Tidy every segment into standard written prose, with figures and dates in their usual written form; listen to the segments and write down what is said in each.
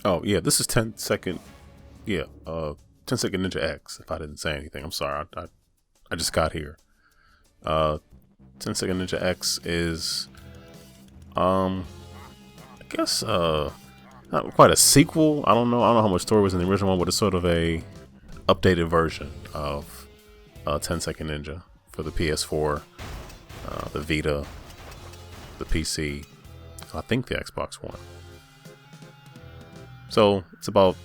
Oh yeah, this is 10 second. Yeah, 10 second Ninja X. If I didn't say anything, I'm sorry. I just got here. 10 second Ninja X is I guess not quite a sequel. I don't know how much story was in the original one, but it's sort of a updated version of 10 second Ninja for the PS4, the Vita, the PC, I think the Xbox One. So it's about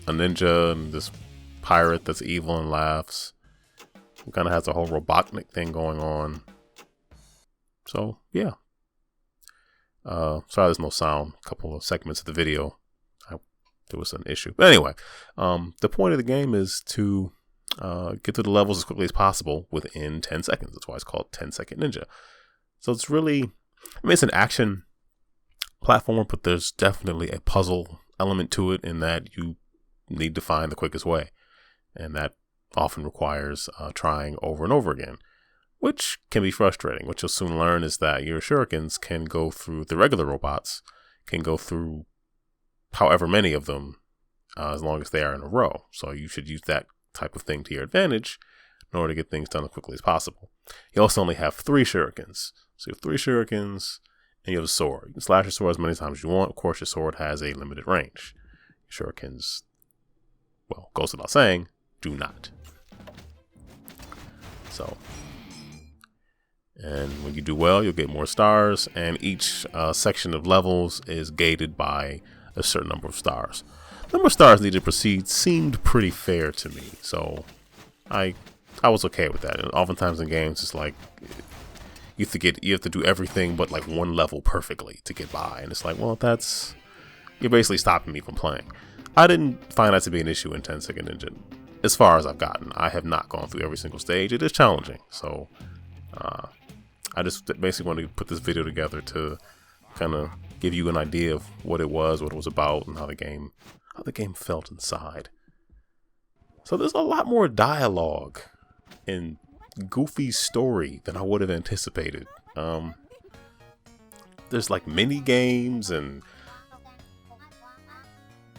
a ninja and this pirate that's evil and laughs. It kind of has a whole Robotnik thing going on. So yeah. Sorry, there's no sound. A couple of segments of the video, there was an issue. But anyway, the point of the game is to get through the levels as quickly as possible within 10 seconds. That's why it's called 10 Second Ninja. So it's really, I mean, it's an action platform, but there's definitely a puzzle element to it in that you need to find the quickest way. And that often requires trying over and over again, which can be frustrating. What you'll soon learn is that your shurikens can go through, the regular robots can go through however many of them, as long as they are in a row. So you should use that type of thing to your advantage in order to get things done as quickly as possible. You also only have 3 shurikens. So you have 3 shurikens and you have a sword. You can slash your sword as many times as you want. Of course, your sword has a limited range. Your shurikens, well, goes without saying, do not. So, and when you do well, you'll get more stars, and each section of levels is gated by a certain number of stars. The number of stars needed to proceed seemed pretty fair to me, so I was okay with that. And oftentimes in games, it's like you have to do everything but like one level perfectly to get by, and it's like, well, you're basically stopping me from playing. I didn't find that to be an issue in 10 Second Ninja. As far as I've gotten, I have not gone through every single stage. It is challenging, so I just basically wanted to put this video together to kind of give you an idea of what it was about, and how the game felt inside. So there's a lot more dialogue in Goofy's story than I would have anticipated. There's like mini games and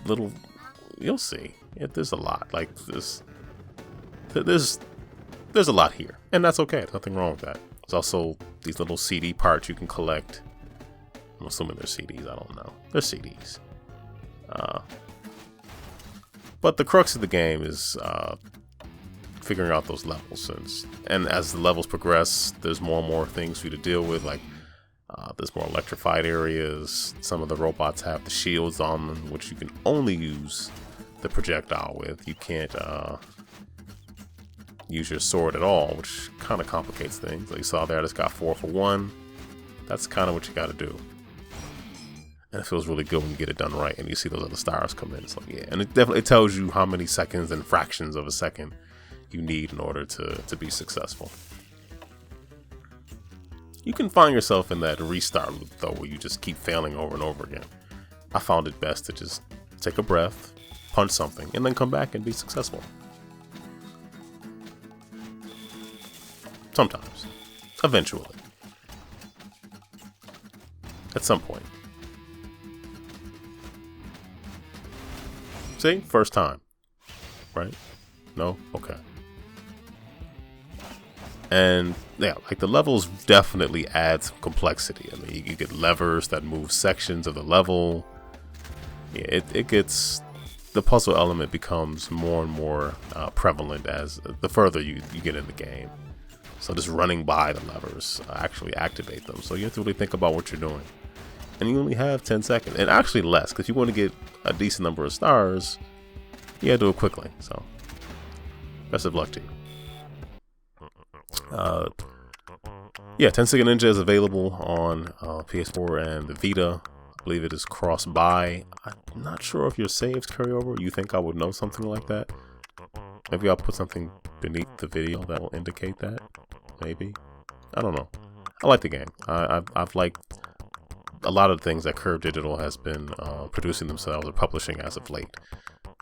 little, you'll see. There's a lot. Like there's a lot here, and that's okay. There's nothing wrong with that. There's also these little CD parts you can collect. I'm assuming they're CDs. I don't know. They're CDs. But the crux of the game is figuring out those levels, and as the levels progress, there's more and more things for you to deal with. Like there's more electrified areas. Some of the robots have the shields on them, which you can only use the projectile with. You can't use your sword at all, which kind of complicates things. Like you saw there, I just got 4 for 1. That's kind of what you got to do. And it feels really good when you get it done right and you see those other stars come in. It's like, yeah. And it definitely tells you how many seconds and fractions of a second you need in order to be successful. You can find yourself in that restart loop, though, where you just keep failing over and over again. I found it best to just take a breath, punch something, and then come back and be successful. Sometimes. Eventually. At some point. See? First time. Right? No? Okay. And yeah, like the levels definitely add some complexity. I mean, you get levers that move sections of the level. Yeah, it gets, the puzzle element becomes more and more prevalent as the further you get in the game. So just running by the levers actually activate them. So you have to really think about what you're doing. And you only have 10 seconds, and actually less, because you want to get a decent number of stars, you gotta do it quickly. So best of luck to you. Yeah, 10 Second Ninja is available on PS4 and the Vita. I believe it is cross-buy. I'm not sure if your saves carry over. You think I would know something like that? Maybe I'll put something beneath the video that will indicate that. Maybe. I don't know. I like the game. I've liked a lot of the things that Curve Digital has been producing themselves or publishing as of late.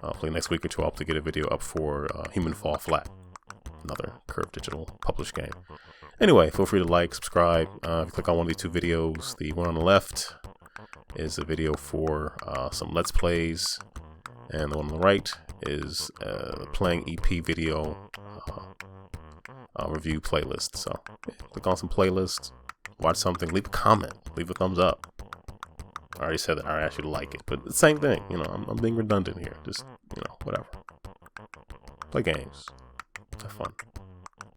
Hopefully next week or two I'll have to get a video up for Human Fall Flat. Another Curve Digital published game. Anyway, feel free to like, subscribe. If you click on one of these 2 videos, the one on the left is a video for some Let's Plays, and the one on the right is playing EP video review playlist. So click on some playlists, watch something, leave a comment, leave a thumbs up. I already said that I actually like it, but the same thing, you know, I'm being redundant here. Just, you know, whatever. Play games. Have fun.